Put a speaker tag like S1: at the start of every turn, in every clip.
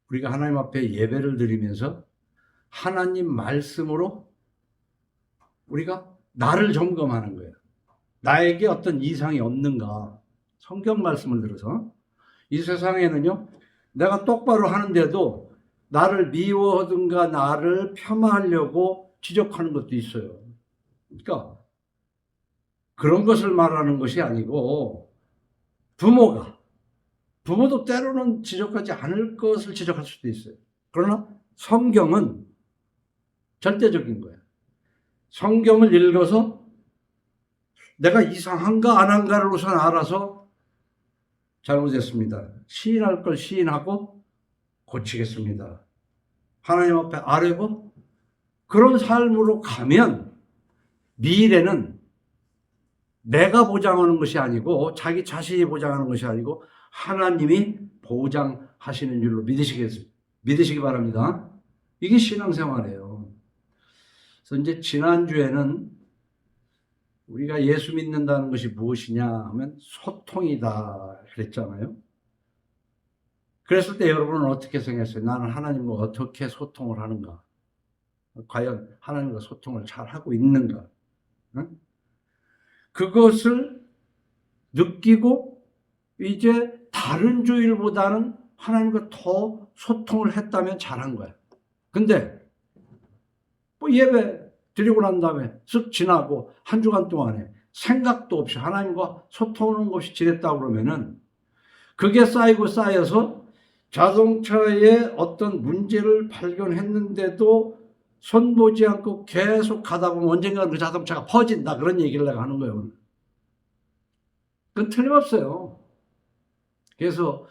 S1: 우리가 하나님 앞에 예배를 드리면서 하나님 말씀으로 우리가 나를 점검하는 거예요. 나에게 어떤 이상이 없는가. 성경 말씀을 들어서 이 세상에는요, 내가 똑바로 하는데도 나를 미워하든가 나를 폄하하려고 지적하는 것도 있어요. 그러니까 그런 것을 말하는 것이 아니고, 부모도 때로는 지적하지 않을 것을 지적할 수도 있어요. 그러나 성경은 절대적인 거예요. 성경을 읽어서 내가 이상한가 안 한가를 우선 알아서 잘못했습니다, 시인할 걸 시인하고 고치겠습니다, 하나님 앞에 아뢰고, 그런 삶으로 가면 미래는 내가 보장하는 것이 아니고, 자기 자신이 보장하는 것이 아니고 하나님이 보장하시는 줄로 믿으시기 바랍니다. 이게 신앙생활이에요. 그래서 이제 지난주에는 우리가 예수 믿는다는 것이 무엇이냐 하면 소통이다 그랬잖아요. 그랬을 때 여러분은 어떻게 생각했어요? 나는 하나님과 어떻게 소통을 하는가? 과연 하나님과 소통을 잘 하고 있는가? 응? 그것을 느끼고 이제 다른 주일보다는 하나님과 더 소통을 했다면 잘한 거야. 근데 뭐 예배 드리고 난 다음에 쓱 지나고 한 주간 동안에 생각도 없이 하나님과 소통하는 것이 지냈다 그러면은, 그게 쌓여서 자동차에 어떤 문제를 발견했는데도 손보지 않고 계속 가다 보면 언젠가 그 자동차가 퍼진다, 그런 얘기를 내가 하는 거예요. 그건 틀림없어요. 그래서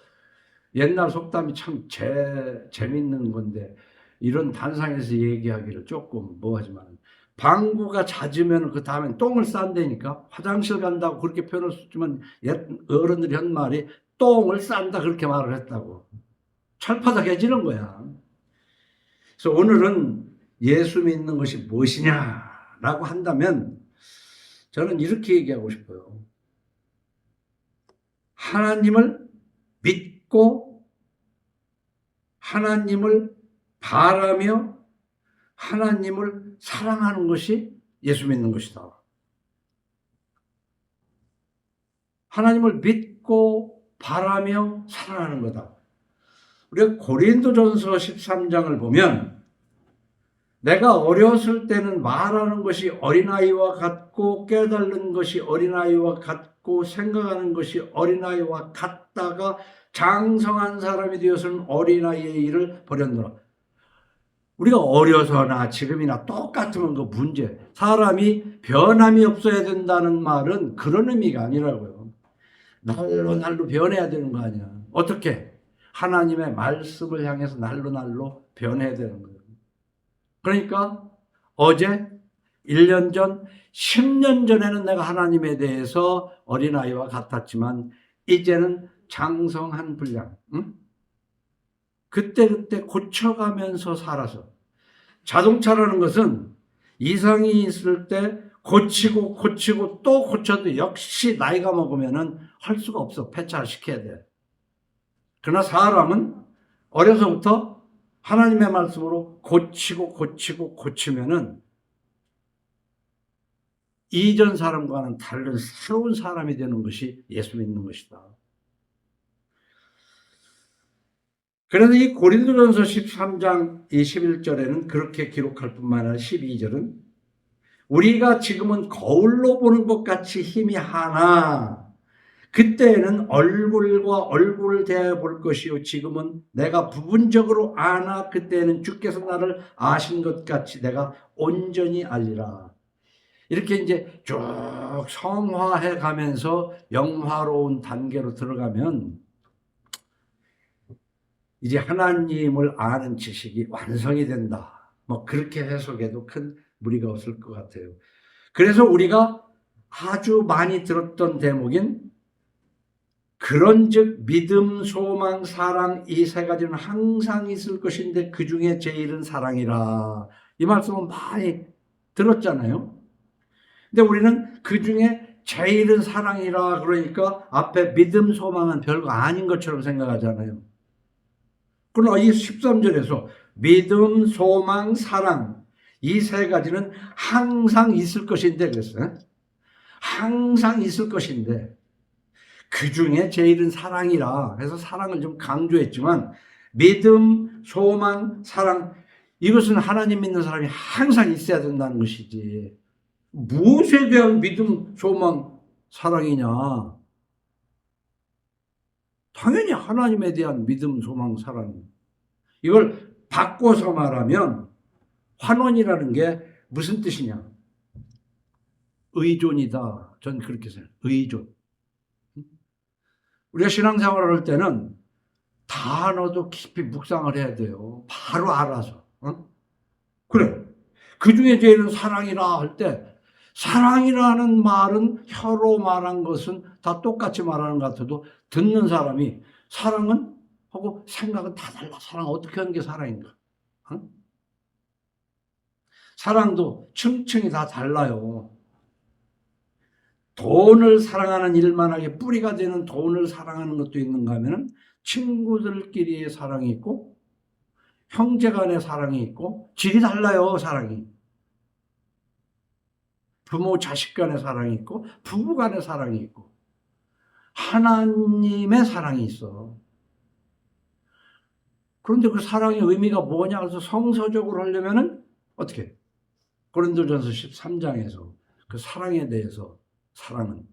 S1: 옛날 속담이 참 재밌는 건데, 이런 단상에서 얘기하기를 조금 뭐하지만, 방구가 잦으면 그 다음엔 똥을 싼다니까. 화장실 간다고 그렇게 표현을 쓰지만 옛 어른들이 한 말이 똥을 싼다, 그렇게 말을 했다고. 철파닥해지는 거야. 그래서 오늘은 예수 믿는 것이 무엇이냐라고 한다면 저는 이렇게 얘기하고 싶어요. 하나님을 믿고 하나님을 바라며 하나님을 사랑하는 것이 예수 믿는 것이다. 하나님을 믿고 바라며 사랑하는 거다. 우리가 고린도전서 13장을 보면, 내가 어렸을 때는 말하는 것이 어린아이와 같고 깨달는 것이 어린아이와 같고 생각하는 것이 어린아이와 같다가 장성한 사람이 되어서는 어린아이의 일을 버렸노라. 우리가 어려서나 지금이나 똑같으면 그 문제, 사람이 변함이 없어야 된다는 말은 그런 의미가 아니라고요. 날로 변해야 되는 거 아니야. 어떻게? 하나님의 말씀을 향해서 날로 변해야 되는 거예요. 그러니까 어제, 1년 전, 10년 전에는 내가 하나님에 대해서 어린아이와 같았지만 이제는 장성한 분량, 그때 고쳐가면서 살아서. 자동차라는 것은 이상이 있을 때 고치고 또 고쳐도 역시 나이가 먹으면은 할 수가 없어. 폐차시켜야 돼. 그러나 사람은 어려서부터 하나님의 말씀으로 고치면은 이전 사람과는 다른 새로운 사람이 되는 것이 예수 믿는 것이다. 그래서 이 고린도전서 13장 21절에는 그렇게 기록할 뿐만 아니라 12절은 우리가 지금은 거울로 보는 것 같이 힘이 하나 그때에는 얼굴과 얼굴을 대하여 볼 것이요 지금은 내가 부분적으로 아나 그때에는 주께서 나를 아신 것 같이 내가 온전히 알리라. 이렇게 이제 쭉 성화해 가면서 영화로운 단계로 들어가면 이제 하나님을 아는 지식이 완성이 된다. 뭐 그렇게 해석해도 큰 무리가 없을 것 같아요. 그래서 우리가 아주 많이 들었던 대목인 그런즉 믿음, 소망, 사랑 이 세 가지는 항상 있을 것인데 그 중에 제일은 사랑이라. 이 말씀은 많이 들었잖아요. 근데 우리는 그 중에 제일은 사랑이라 그러니까 앞에 믿음, 소망은 별거 아닌 것처럼 생각하잖아요. 그러나 이 13절에서 믿음, 소망, 사랑 이 세 가지는 항상 있을 것인데 그랬어요. 항상 있을 것인데 그 중에 제일은 사랑이라 해서 사랑을 좀 강조했지만 믿음, 소망, 사랑 이것은 하나님 믿는 사람이 항상 있어야 된다는 것이지 무엇에 대한 믿음, 소망, 사랑이냐. 당연히 하나님에 대한 믿음, 소망, 사랑. 이걸 바꿔서 말하면 환원이라는 게 무슨 뜻이냐. 의존이다. 전 그렇게 생각해요. 의존. 우리가 신앙생활을 할 때는 단어도 깊이 묵상을 해야 돼요. 바로 알아서. 그래. 그 중에 제일은 사랑이라 할 때 사랑이라는 말은 혀로 말한 것은 다 똑같이 말하는 것 같아도 듣는 사람이 사랑은 하고 생각은 다 달라. 사랑 어떻게 하는 게 사랑인가? 사랑도 층층이 다 달라요. 돈을 사랑하는 일만 하게 뿌리가 되는 돈을 사랑하는 것도 있는가 하면은 친구들끼리의 사랑이 있고 형제 간의 사랑이 있고 질이 달라요. 사랑이. 부모 자식 간의 사랑이 있고 부부 간의 사랑이 있고 하나님의 사랑이 있어. 그런데 그 사랑의 의미가 뭐냐 해서 성서적으로 하려면은 어떻게? 고린도전서 13장에서 그 사랑에 대해서 사랑은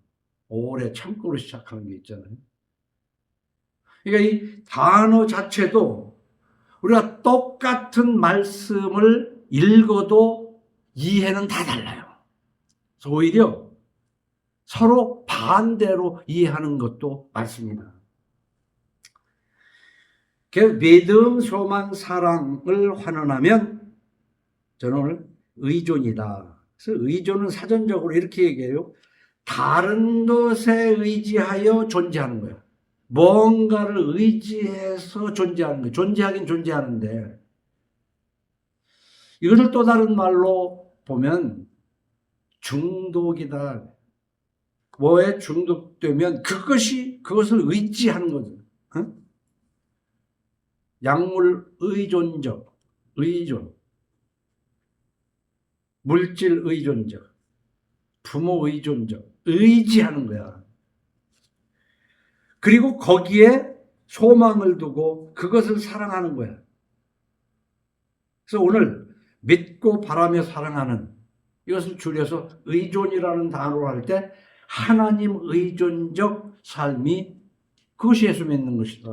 S1: 오래 참고로 시작하는 게 있잖아요. 그러니까 이 단어 자체도 우리가 똑같은 말씀을 읽어도 이해는 다 달라요. 그래서 오히려 서로 반대로 이해하는 것도 말씀이다. 믿음, 소망, 사랑을 환원하면 저는 오늘 의존이다. 그래서 의존은 사전적으로 이렇게 얘기해요. 다른 것에 의지하여 존재하는 거예요. 뭔가를 의지해서 존재하는 거예요. 존재하긴 존재하는데 이것을 또 다른 말로 보면 중독이다. 뭐에 중독되면 그것을 의지하는 거죠. 응? 약물 의존적, 의존, 물질 의존적, 부모 의존적, 의지하는 거야. 그리고 거기에 소망을 두고 그것을 사랑하는 거야. 그래서 오늘 믿고 바라며 사랑하는 이것을 줄여서 의존이라는 단어로 할 때 하나님 의존적 삶이 그것이 예수 믿는 것이다.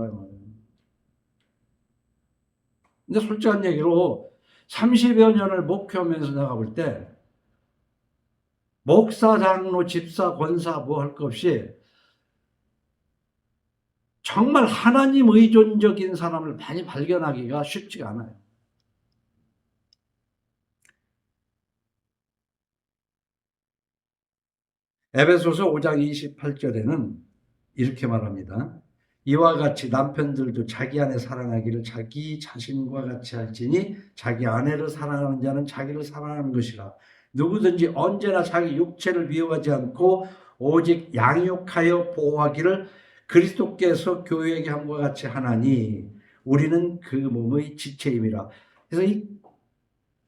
S1: 근데 솔직한 얘기로 30여 년을 목회하면서 내가 볼 때 목사, 장로, 집사, 권사 뭐 할 것 없이 정말 하나님 의존적인 사람을 많이 발견하기가 쉽지가 않아요. 에베소서 5장 28절에는 이렇게 말합니다. 이와 같이 남편들도 자기 아내 사랑하기를 자기 자신과 같이 할지니 자기 아내를 사랑하는 자는 자기를 사랑하는 것이라. 누구든지 언제나 자기 육체를 미워하지 않고 오직 양육하여 보호하기를 그리스도께서 교회에게 함과 같이 하나니 우리는 그 몸의 지체임이라. 그래서 이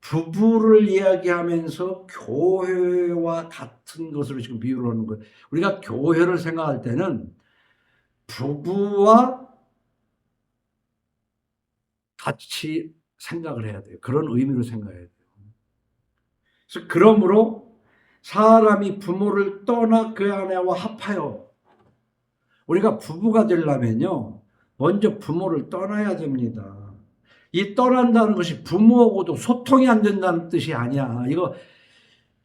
S1: 부부를 이야기하면서 교회와 같은 것으로 지금 비유를 하는 거예요. 우리가 교회를 생각할 때는 부부와 같이 생각을 해야 돼요. 그런 의미로 생각해야 돼요. 그래서 그러므로 사람이 부모를 떠나 그 아내와 합하여 우리가 부부가 되려면요. 먼저 부모를 떠나야 됩니다. 이 떠난다는 것이 부모하고도 소통이 안 된다는 뜻이 아니야. 이거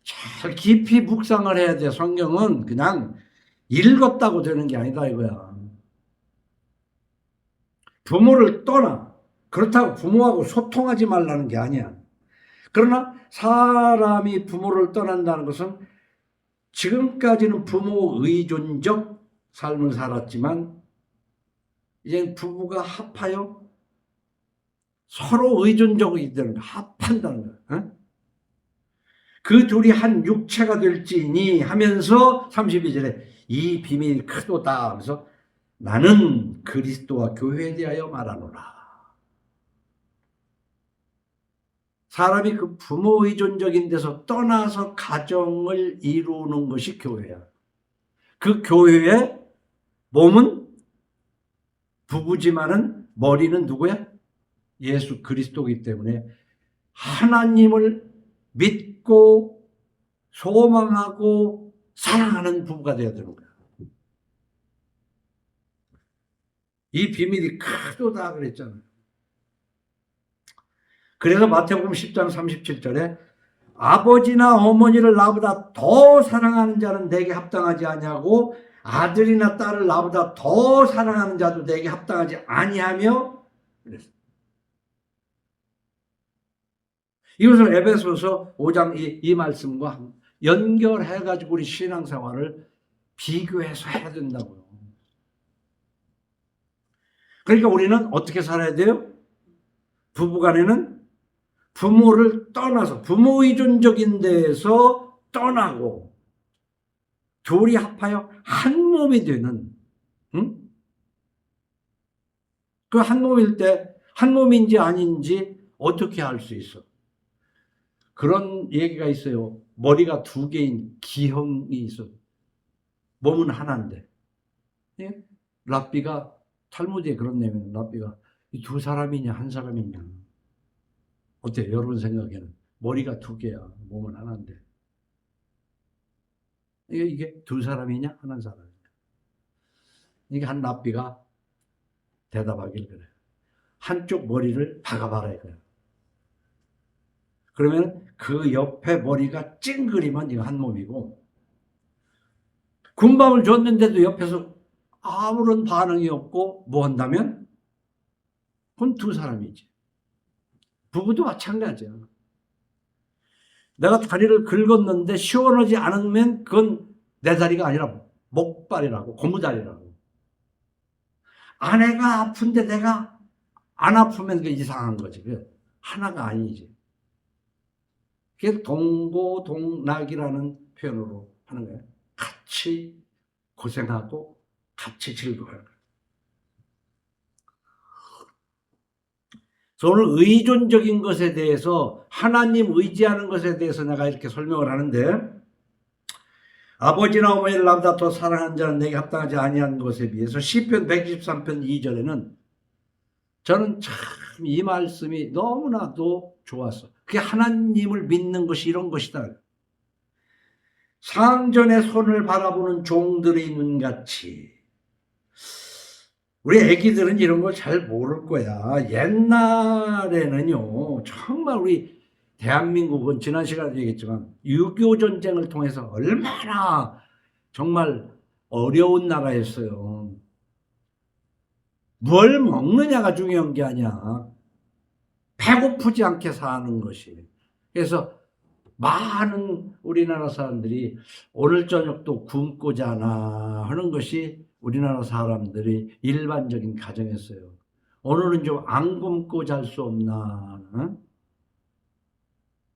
S1: 잘 깊이 묵상을 해야 돼. 성경은 그냥 읽었다고 되는 게 아니다 이거야. 부모를 떠나. 그렇다고 부모하고 소통하지 말라는 게 아니야. 그러나 사람이 부모를 떠난다는 것은 지금까지는 부모 의존적 삶을 살았지만 이제 부부가 합하여 서로 의존적이 되는 거야. 합한다는 거야. 어? 그 둘이 한 육체가 될지니 하면서 32절에 이 비밀이 크도다 하면서 나는 그리스도와 교회에 대하여 말하노라. 사람이 그 부모 의존적인 데서 떠나서 가정을 이루는 것이 교회야. 그 교회의 몸은 부부지만은 머리는 누구야? 예수 그리스도이기 때문에 하나님을 믿고 소망하고 사랑하는 부부가 되어야 되는 거야. 이 비밀이 크도다 그랬잖아요. 그래서 마태복음 10장 37절에 아버지나 어머니를 나보다 더 사랑하는 자는 내게 합당하지 아니하고 아들이나 딸을 나보다 더 사랑하는 자도 내게 합당하지 아니하며 그랬어요. 이것을 에베소서 5장 이 말씀과 연결해가지고 우리 신앙생활을 비교해서 해야 된다고요. 그러니까 우리는 어떻게 살아야 돼요? 부부간에는 부모를 떠나서 부모 의존적인 데에서 떠나고 둘이 합하여 한 몸이 되는, 그 한 몸일 때 한 몸인지 아닌지 어떻게 알 수 있어? 그런 얘기가 있어요. 머리가 두 개인 기형이 있어. 몸은 하나인데. 예? 랍비가 탈무드에 그런 내용은 랍비가 이 두 사람이냐 한 사람이냐. 어때요? 여러분 생각에는 머리가 두 개야. 몸은 하나인데. 이게 두 사람이냐 한 사람이냐. 이게 한 랍비가 대답하길 그래. 한쪽 머리를 박아봐라 이거야. 그러면 그 옆에 머리가 찡그리면 이거 한 몸이고, 군밤을 줬는데도 옆에서 아무런 반응이 없고 뭐 한다면 그건 두 사람이지. 부부도 마찬가지야. 내가 다리를 긁었는데 시원하지 않으면 그건 내 다리가 아니라 목발이라고, 고무다리라고. 아내가 아픈데 내가 안 아프면 그게 이상한 거지. 그게 하나가 아니지. 그게 동고동락이라는 표현으로 하는 거예요. 같이 고생하고 같이 즐거워요. 그래서 오늘 의존적인 것에 대해서, 하나님 의지하는 것에 대해서 내가 이렇게 설명을 하는데, 아버지나 어머니를 나보다 더 사랑하는 자는 내게 합당하지 아니한 것에 비해서 시편 123편 2절에는 저는 참 이 말씀이 너무나도 좋았어. 그게 하나님을 믿는 것이 이런 것이다. 상전의 손을 바라보는 종들의 눈같이. 우리 애기들은 이런 걸 잘 모를 거야. 옛날에는요, 정말 우리 대한민국은 지난 시간에 얘기했지만 6.25 전쟁을 통해서 얼마나 정말 어려운 나라였어요. 뭘 먹느냐가 중요한 게 아니야. 배고프지 않게 사는 것이. 그래서 많은 우리나라 사람들이 오늘 저녁도 굶고 자나 하는 것이 우리나라 사람들이 일반적인 가정이었어요. 오늘은 좀 안 굶고 잘 수 없나.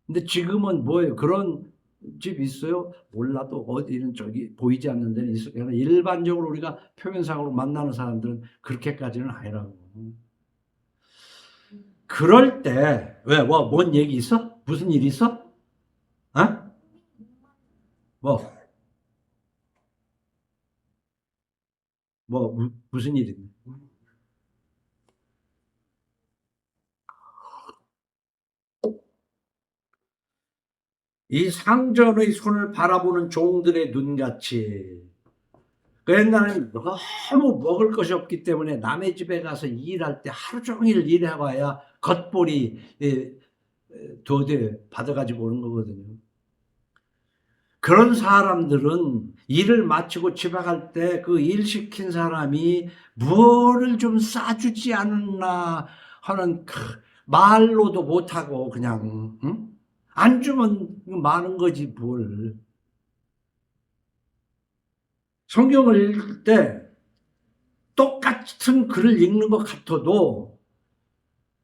S1: 근데 지금은 뭐예요? 그런 집 있어요? 몰라도 어디는 저기 보이지 않는 데는 있어요. 일반적으로 우리가 표면상으로 만나는 사람들은 그렇게까지는 아니라고. 그럴 때, 왜, 뭔 얘기 있어? 무슨 일 있어? 어? 무슨 일인데? 이 상전의 손을 바라보는 종들의 눈같이. 그 옛날에는 너무 먹을 것이 없기 때문에 남의 집에 가서 일할 때 하루 종일 일해봐야 겉벌이 도대 받아가지고 오는 거거든요. 그런 사람들은 일을 마치고 집에 갈 때 그 일 시킨 사람이 뭐를 좀 싸주지 않나 하는 말로도 못하고 그냥 안 주면 많은 거지 뭘. 성경을 읽을 때 똑같은 글을 읽는 것 같아도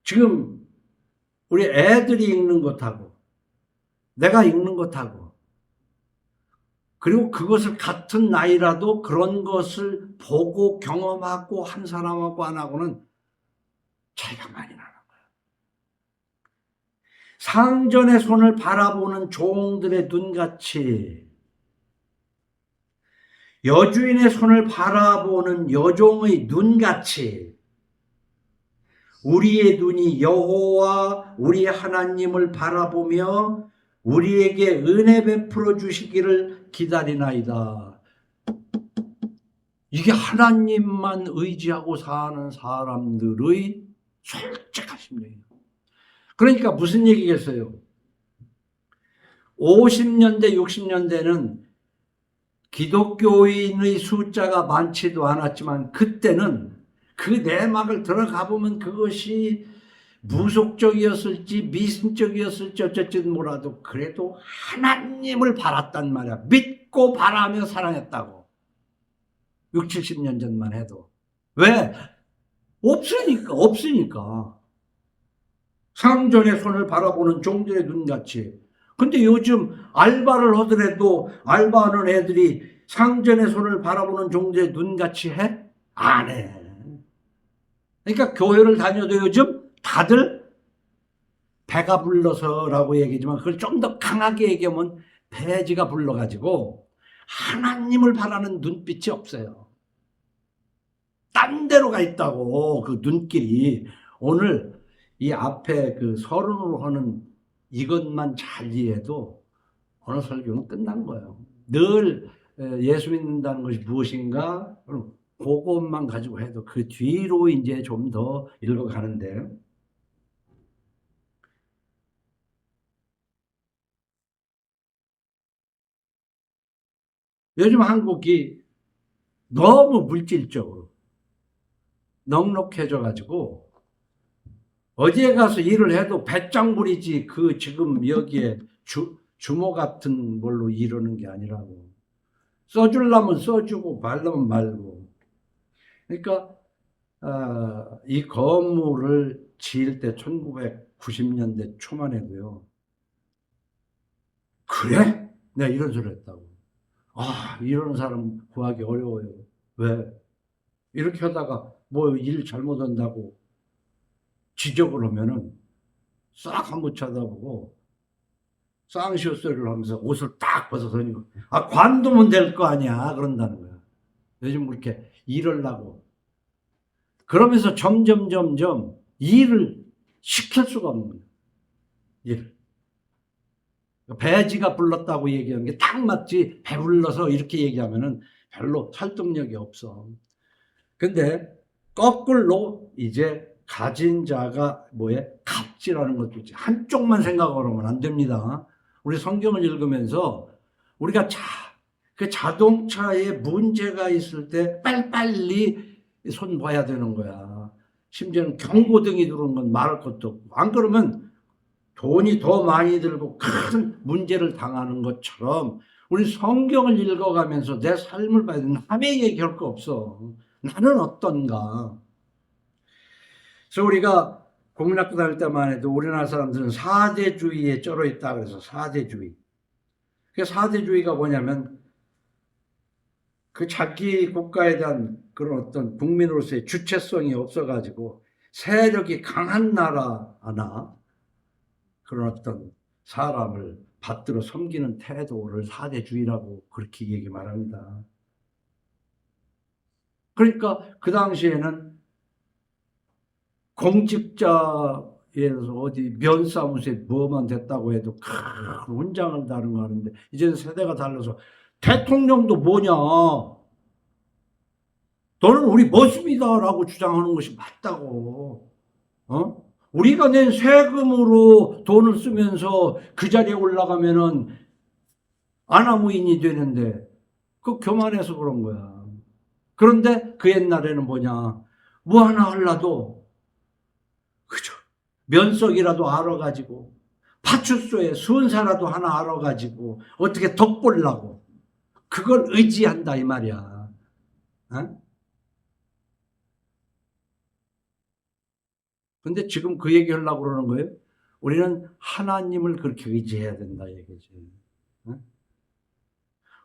S1: 지금 우리 애들이 읽는 것하고 내가 읽는 것하고 그리고 그것을 같은 나이라도 그런 것을 보고 경험하고 한 사람하고 안 하고는 차이가 많이 나는 거예요. 상전의 손을 바라보는 종들의 눈같이 여주인의 손을 바라보는 여종의 눈같이 우리의 눈이 여호와 우리 하나님을 바라보며 우리에게 은혜 베풀어 주시기를 기다리나이다. 이게 하나님만 의지하고 사는 사람들의 솔직한 심정이에요. 그러니까 무슨 얘기겠어요? 50년대, 60년대는 기독교인의 숫자가 많지도 않았지만 그때는 그 내막을 들어가 보면 그것이 무속적이었을지 미신적이었을지 어쨌든 뭐라도 그래도 하나님을 바랐단 말이야. 믿고 바라며 사랑했다고. 60, 70년 전만 해도. 왜? 없으니까. 상전의 손을 바라보는 종들의 눈같이. 근데 요즘 알바를 하더라도 알바하는 애들이 상전의 손을 바라보는 종들의 눈같이 해? 안 해. 그러니까 교회를 다녀도 요즘 다들 배가 불러서라고 얘기하지만 그걸 좀 더 강하게 얘기하면 배지가 불러가지고 하나님을 바라는 눈빛이 없어요. 딴 데로 가 있다고 그 눈길이. 오늘 이 앞에 그 서론으로 하는 이것만 잘 이해해도 오늘 설교는 끝난 거예요. 늘 예수 믿는다는 것이 무엇인가? 그것만 가지고 해도 그 뒤로 이제 좀 더 읽어가는데 요즘 한국이 너무 물질적으로 넉넉해져 가지고 어디에 가서 일을 해도 배짱 부리지 그 지금 여기에 주모 같은 걸로 이러는 게 아니라고. 써주려면 써주고 말려면 말고. 그러니까 이 건물을 지을 때 1990년대 초만 해도요. 그래? 내가 이런 소리 했다고. 이런 사람 구하기 어려워요. 왜? 이렇게 하다가 뭐 일 잘못한다고 지적을 하면은 싹 한번 쳐다보고 쌍시오 소리를 하면서 옷을 딱 벗어서 관두면 될 거 아니야 그런다는 거야. 요즘 그렇게 일하려고 그러면서 점점 일을 시킬 수가 없는 거야. 일. 배지가 불렀다고 얘기하는 게 딱 맞지. 배불러서 이렇게 얘기하면은 별로 설득력이 없어. 근데 거꾸로 이제 가진 자가 갑질하는 것도 있지. 한쪽만 생각하면 안 됩니다. 우리 성경을 읽으면서 우리가 그 자동차에 문제가 있을 때 빨리빨리 손 봐야 되는 거야. 심지어는 경고등이 들어오는 건 말할 것도 없고. 안 그러면 돈이 더 많이 들고 큰 문제를 당하는 것처럼 우리 성경을 읽어가면서 내 삶을 봐야 돼. 남의 얘기할 거 없어. 나는 어떤가. 그래서 우리가 국민학교 다닐 때만 해도 우리나라 사람들은 사대주의에 쩔어 있다 그래서 사대주의. 그 사대주의가 뭐냐면 그 자기 국가에 대한 그런 어떤 국민으로서의 주체성이 없어가지고 세력이 강한 나라 하나 그런 어떤 사람을 받들어 섬기는 태도를 사대주의라고 그렇게 얘기 말합니다. 그러니까 그 당시에는 공직자에서 어디 면사무소에 뭐만 됐다고 해도 큰 훈장을 다른 거 하는데 이제는 세대가 달라서 대통령도 뭐냐 너는 우리 멋입니다라고 주장하는 것이 맞다고. 우리가 낸 세금으로 돈을 쓰면서 그 자리에 올라가면은 아나무인이 되는데 그 교만해서 그런 거야. 그런데 그 옛날에는 뭐냐 뭐 하나 하려도 그죠 면석이라도 알아가지고 파출소에 순사라도 하나 알아가지고 어떻게 덕보려고 그걸 의지한다 이 말이야. 근데 지금 그 얘기 하려고 그러는 거예요. 우리는 하나님을 그렇게 의지해야 된다 얘기지.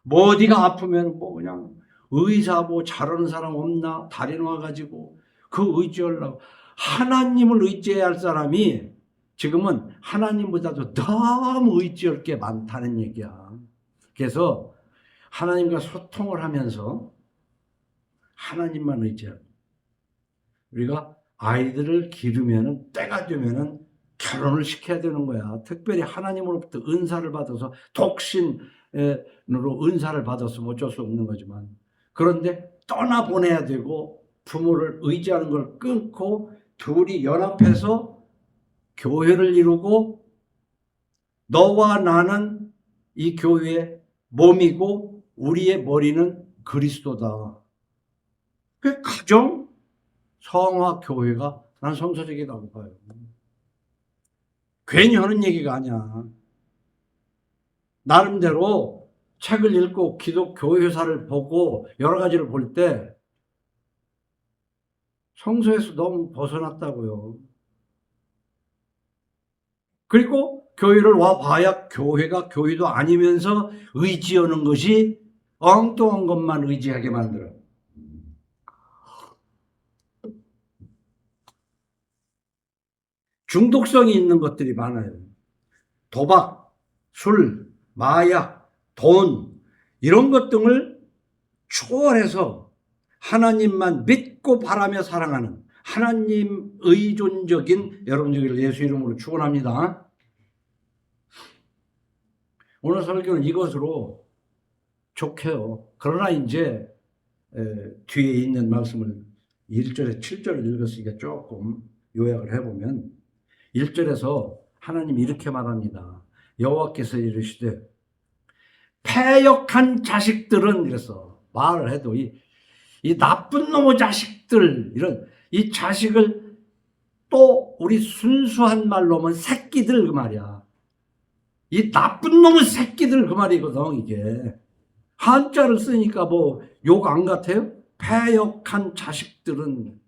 S1: 뭐 어디가 아프면 뭐 그냥 의사 뭐 잘하는 사람 없나 다리 놓아가지고 그 의지하려고. 하나님을 의지해야 할 사람이 지금은 하나님보다도 너무 의지할 게 많다는 얘기야. 그래서 하나님과 소통을 하면서 하나님만 의지하고, 우리가 아이들을 기르면은 때가 되면은 결혼을 시켜야 되는 거야. 특별히 하나님으로부터 은사를 받아서 독신으로 은사를 받았으면 어쩔 수 없는 거지만, 그런데 떠나보내야 되고 부모를 의지하는 걸 끊고 둘이 연합해서 교회를 이루고, 너와 나는 이 교회의 몸이고 우리의 머리는 그리스도다. 그 가정 성화 교회가 난 성서적이라고 봐요. 괜히 하는 얘기가 아니야. 나름대로 책을 읽고 기독 교회사를 보고 여러 가지를 볼 때 성서에서 너무 벗어났다고요. 그리고 교회를 와봐야 교회가 교회도 아니면서 의지하는 것이 엉뚱한 것만 의지하게 만들어. 중독성이 있는 것들이 많아요. 도박, 술, 마약, 돈, 이런 것 등을 초월해서 하나님만 믿고 바라며 사랑하는 하나님 의존적인 여러분들 예수 이름으로 축원합니다. 오늘 설교는 이것으로 좋게요. 그러나 이제 뒤에 있는 말씀을 1절에 7절을 읽었으니까 조금 요약을 해보면, 1절에서 하나님이 이렇게 말합니다. 여호와께서 이르시되 패역한 자식들은, 이래서 말을 해도 이 나쁜 놈의 자식들, 이런 이 자식을 또 우리 순수한 말로 하면 새끼들 그 말이야. 이 나쁜 놈의 새끼들 그 말이거든. 이게 한자를 쓰니까 뭐 욕 안 같아요? 패역한 자식들은,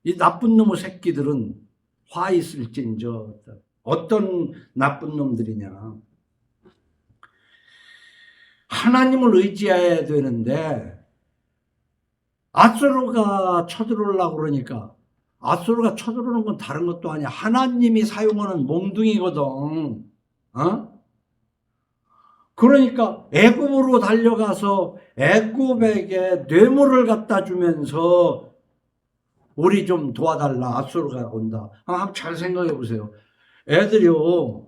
S1: 이 나쁜 놈의 새끼들은 화 있을진저. 어떤 나쁜 놈들이냐, 하나님을 의지해야 되는데 앗소르가 쳐들어오려고 그러니까, 앗소르가 쳐들어오는 건 다른 것도 아니야. 하나님이 사용하는 몽둥이거든. 그러니까 애굽으로 달려가서 애굽에게 뇌물을 갖다 주면서 우리 좀 도와달라, 앗소르가 온다. 한번 잘 생각해 보세요. 애들이요,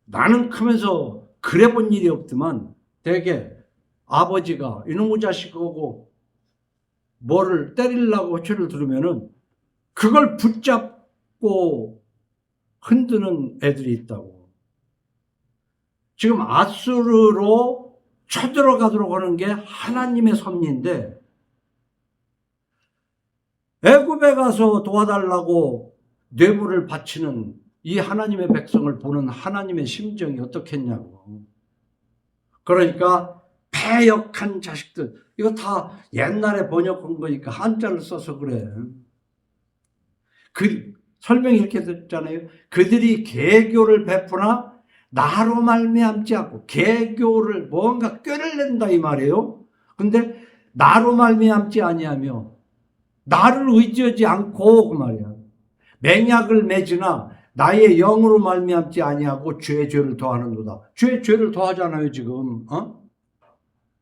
S1: 나는 크면서 그래 본 일이 없지만 되게 아버지가 이놈의 자식하고 뭐를 때리려고 호출을 들으면은 그걸 붙잡고 흔드는 애들이 있다고. 지금 앗수르로 쳐들어가도록 하는 게 하나님의 섭리인데, 애굽에 가서 도와달라고 뇌물을 바치는 이 하나님의 백성을 보는 하나님의 심정이 어떻겠냐고. 그러니까 패역한 자식들, 이거 다 옛날에 번역한 거니까 한자를 써서 그래. 그 설명이 이렇게 됐잖아요. 그들이 계교를 베푸나 나로 말미암지 않고, 계교를 뭔가 꾀를 낸다 이 말이에요. 근데 나로 말미암지 아니하며, 나를 의지하지 않고 그 말이야. 맹약을 맺으나 나의 영으로 말미암지 아니하고 죄를 더하는도다. 죄를 더하잖아요 지금.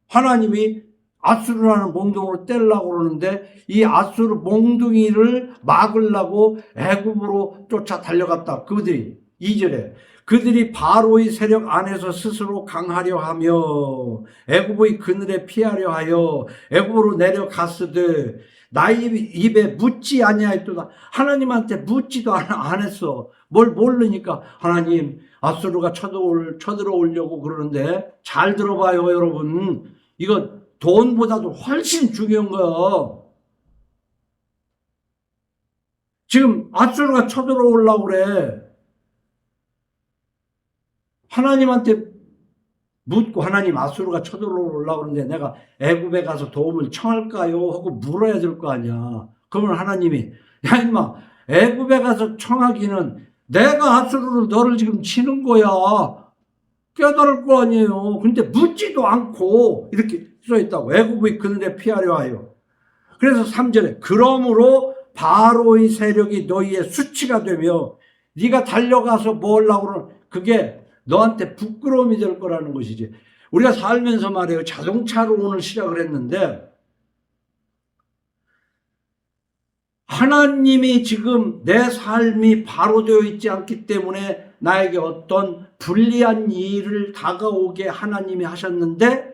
S1: 하나님이 앗수르라는 몽둥이로 때리려고 그러는데 이 앗수르 몽둥이를 막으려고 애굽으로 쫓아 달려갔다. 그들이 2절에 그들이 바로의 세력 안에서 스스로 강하려 하며 애굽의 그늘에 피하려 하여 애굽으로 내려갔으되 나의 입에 묻지 아니하였도다. 하나님한테 묻지도 안 했어. 뭘 모르니까 하나님 앗수르가 쳐들어오려고 그러는데, 잘 들어봐요 여러분. 이거 돈보다도 훨씬 중요한 거야. 지금 앗수르가 쳐들어오려고 그래. 하나님한테 묻고, 하나님 앗수르가 쳐들어오려고 그러는데 내가 애굽에 가서 도움을 청할까요? 하고 물어야 될 거 아니야. 그러면 하나님이, 야 임마, 애굽에 가서 청하기는 내가 앗수르로 너를 지금 치는 거야. 깨달을 거 아니에요. 근데 묻지도 않고 이렇게 써있다고. 애굽의 그늘에 피하려 하여. 그래서 3절에 그러므로 바로의 세력이 너희의 수치가 되며 네가 달려가서 뭐 하려고 그러는 그게 너한테 부끄러움이 될 거라는 것이지. 우리가 살면서 말이에요. 자동차로 오늘 시작을 했는데 하나님이 지금 내 삶이 바로 되어 있지 않기 때문에 나에게 어떤 불리한 일을 다가오게 하나님이 하셨는데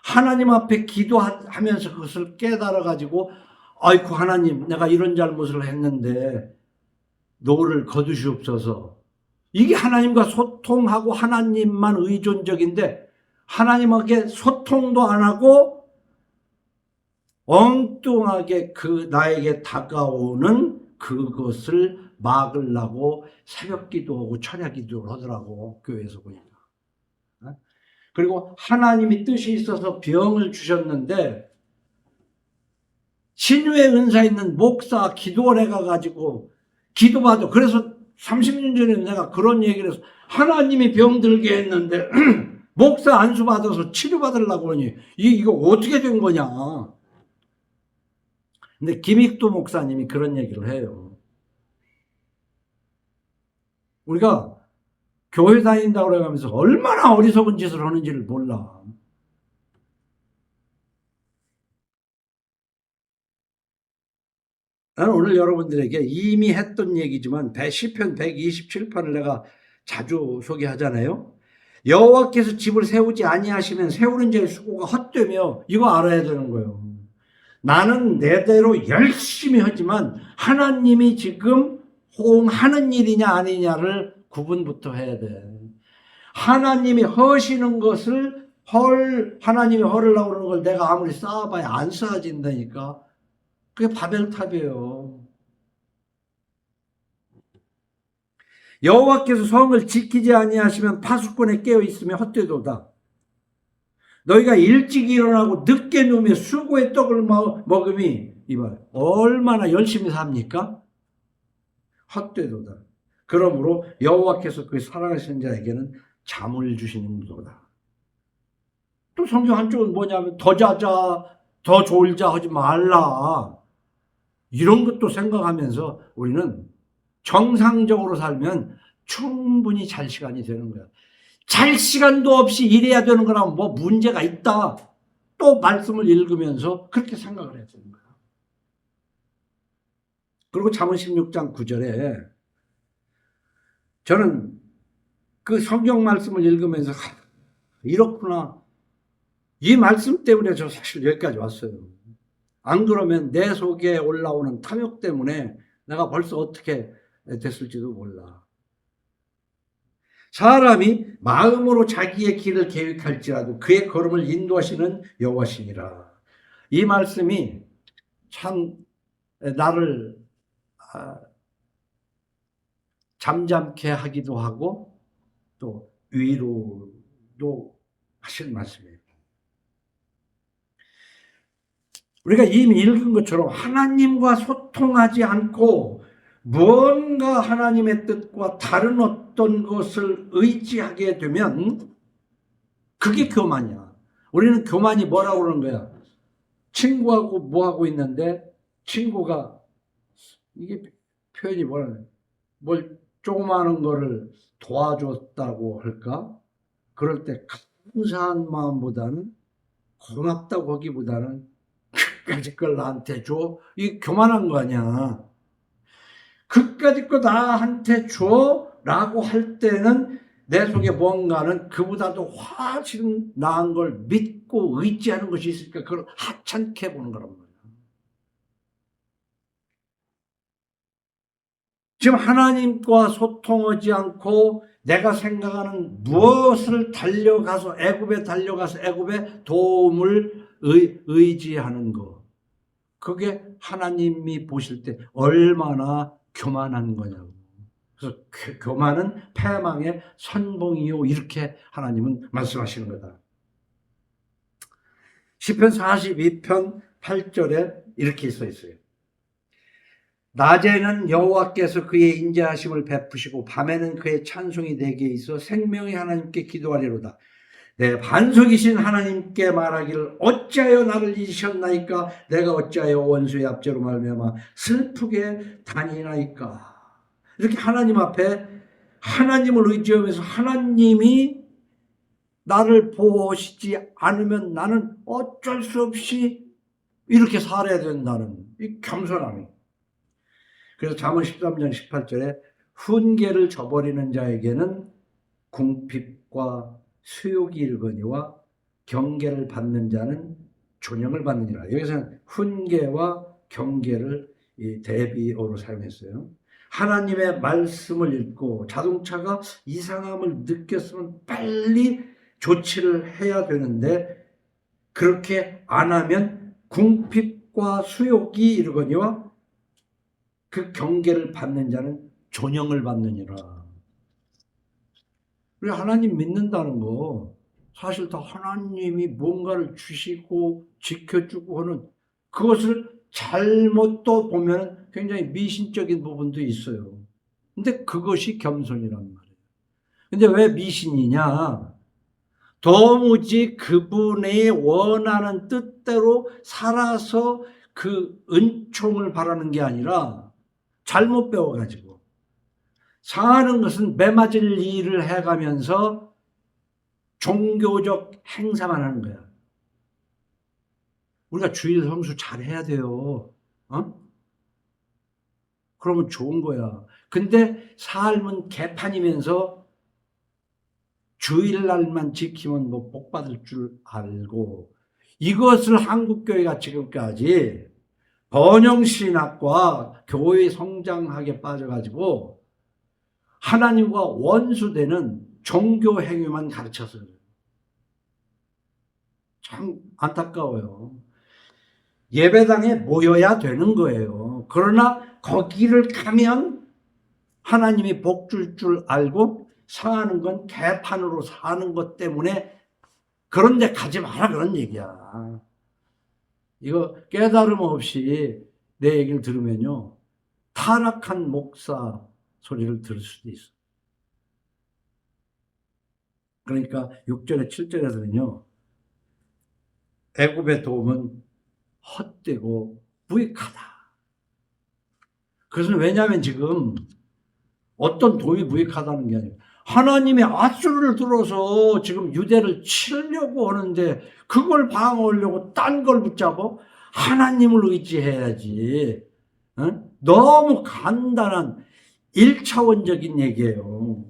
S1: 하나님 앞에 기도하면서 그것을 깨달아 가지고 아이고 하나님 내가 이런 잘못을 했는데 노를 거두시옵소서. 이게 하나님과 소통하고 하나님만 의존적인데 하나님에게 소통도 안 하고 엉뚱하게 그 나에게 다가오는 그것을 막으려고 새벽 기도하고 철야 기도를 하더라고 교회에서 보니까. 그리고 하나님이 뜻이 있어서 병을 주셨는데 신유의 은사 있는 목사 기도를 해가지고 기도받아. 그래서 30년 전에 내가 그런 얘기를 해서 하나님이 병들게 했는데 목사 안수 받아서 치료받으려고 그러니 이거 어떻게 된 거냐. 근데 김익도 목사님이 그런 얘기를 해요. 우리가 교회 다닌다고 그러면서 얼마나 어리석은 짓을 하는지를 몰라. 나는 오늘 여러분들에게 이미 했던 얘기지만 시편 127편을 내가 자주 소개하잖아요. 여호와께서 집을 세우지 아니하시면 세우는 자의 수고가 헛되며 이거 알아야 되는 거예요. 나는 내대로 열심히 하지만 하나님이 지금 호응하는 일이냐 아니냐를 구분부터 해야 돼. 하나님이 허시는 것을 하나님이 허르려고 그러는 걸 내가 아무리 쌓아봐야 안 쌓아진다니까. 그게 바벨탑이에요. 여호와께서 성을 지키지 아니하시면 파수꾼에 깨어 있으면 헛되도다. 너희가 일찍 일어나고 늦게 누우며 수고의 떡을 먹음이 이봐 얼마나 열심히 삽니까? 헛되도다. 그러므로 여호와께서 그 사랑하시는 자에게는 잠을 주시는도다. 또 성경 한쪽은 뭐냐면 더 자자 더 졸자 하지 말라. 이런 것도 생각하면서 우리는 정상적으로 살면 충분히 잘 시간이 되는 거야. 잘 시간도 없이 일해야 되는 거라면 뭐 문제가 있다. 또 말씀을 읽으면서 그렇게 생각을 해야 되는 거야. 그리고 잠언 16장 9절에 저는 그 성경 말씀을 읽으면서 이렇구나. 이 말씀 때문에 저 사실 여기까지 왔어요. 안 그러면 내 속에 올라오는 탐욕 때문에 내가 벌써 어떻게 됐을지도 몰라. 사람이 마음으로 자기의 길을 계획할지라도 그의 걸음을 인도하시는 여호와시니라. 이 말씀이 참 나를 잠잠케 하기도 하고 또 위로도 하실 말씀이에요. 우리가 이미 읽은 것처럼 하나님과 소통하지 않고 무언가 하나님의 뜻과 다른 어떤 것을 의지하게 되면 그게 교만이야. 우리는 교만이 뭐라고 그러는 거야? 친구하고 뭐하고 있는데 친구가 이게 표현이 뭐라는 뭘 조그마한 거를 도와줬다고 할까? 그럴 때 감사한 마음보다는 고맙다고 하기보다는 그까짓 걸 나한테 줘? 이게 교만한 거 아니야. 그까짓 거 나한테 줘? 라고 할 때는 내 속에 뭔가는 그보다도 훨씬 나은 걸 믿고 의지하는 것이 있으니까 그걸 하찮게 보는 거란 말이야. 지금 하나님과 소통하지 않고 내가 생각하는 무엇을 달려가서 애굽에 도움을 의지하는 거. 그게 하나님이 보실 때 얼마나 교만한 거냐고. 그래서 교만은 패망의 선봉이요. 이렇게 하나님은 말씀하시는 거다. 시편 42편 8절에 이렇게 써 있어요. 낮에는 여호와께서 그의 인자하심을 베푸시고 밤에는 그의 찬송이 내게 있어 생명의 하나님께 기도하리로다. 내 반석이신 하나님께 말하기를 어찌하여 나를 잊으셨나이까? 내가 어찌하여 원수의 압제로 말미암아 슬프게 다니나이까? 이렇게 하나님 앞에 하나님을 의지하면서 하나님이 나를 보호하시지 않으면 나는 어쩔 수 없이 이렇게 살아야 된다는 이 겸손함이. 그래서 잠언 13장 18절에 훈계를 저버리는 자에게는 궁핍과 수욕이 이르거니와 경계를 받는 자는 존영을 받느니라. 여기서는 훈계와 경계를 대비어로 사용했어요. 하나님의 말씀을 읽고 자동차가 이상함을 느꼈으면 빨리 조치를 해야 되는데 그렇게 안 하면 궁핍과 수욕이 이르거니와 그 경계를 받는 자는 존영을 받느니라. 우리 하나님 믿는다는 거 사실 다 하나님이 뭔가를 주시고 지켜주고 하는 그것을 잘못 또 보면 굉장히 미신적인 부분도 있어요. 근데 그것이 겸손이란 말이에요. 근데 왜 미신이냐? 도무지 그분의 원하는 뜻대로 살아서 그 은총을 바라는 게 아니라 잘못 배워가지고 사는 것은 매맞을 일을 해가면서 종교적 행사만 하는 거야. 우리가 주일 성수 잘 해야 돼요. 그러면 좋은 거야. 근데 삶은 개판이면서 주일날만 지키면 뭐 복 받을 줄 알고 이것을 한국교회가 지금까지 번영신학과 교회 성장학에 빠져가지고 하나님과 원수되는 종교 행위만 가르쳐서 참 안타까워요. 예배당에 모여야 되는 거예요. 그러나 거기를 가면 하나님이 복 줄 줄 알고 사는 건 개판으로 사는 것 때문에 그런 데 가지 마라 그런 얘기야. 이거 깨달음 없이 내 얘기를 들으면요. 타락한 목사 소리를 들을 수도 있어. 그러니까 6절에 7절에서는요. 애굽의 도움은 헛되고 무익하다. 그것은 왜냐하면 지금 어떤 도움이 무익하다는 게 아니에요. 하나님의 앗수를 들어서 지금 유대를 치려고 하는데 그걸 방어하려고 딴 걸 붙잡아? 하나님을 의지해야지. 너무 간단한 1차원적인 얘기예요.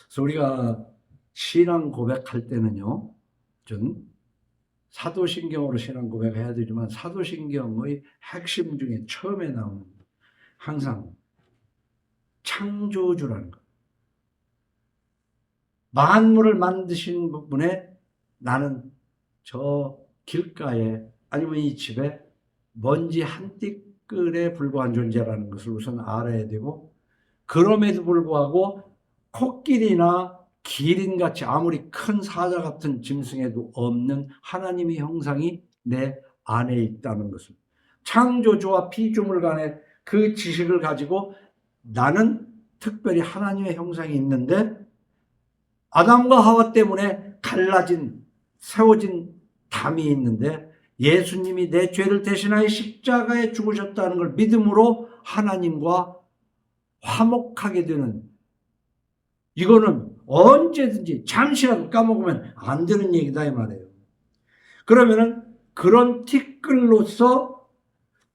S1: 그래서 우리가 신앙 고백할 때는요. 좀 사도신경으로 신앙 고백해야 되지만 사도신경의 핵심 중에 처음에 나오는 항상 창조주라는 것. 만물을 만드신 분에 나는 저 길가에 아니면 이 집에 먼지 한 띠끌에 불과한 존재라는 것을 우선 알아야 되고 그럼에도 불구하고 코끼리나 기린같이 아무리 큰 사자 같은 짐승에도 없는 하나님의 형상이 내 안에 있다는 것을 창조주와 피조물 간의 그 지식을 가지고 나는 특별히 하나님의 형상이 있는데 아담과 하와 때문에 갈라진 세워진 담이 있는데 예수님이 내 죄를 대신하여 십자가에 죽으셨다는 걸 믿음으로 하나님과 화목하게 되는 이거는 언제든지 잠시라도 까먹으면 안 되는 얘기다 이 말이에요. 그러면은 그런 티끌로서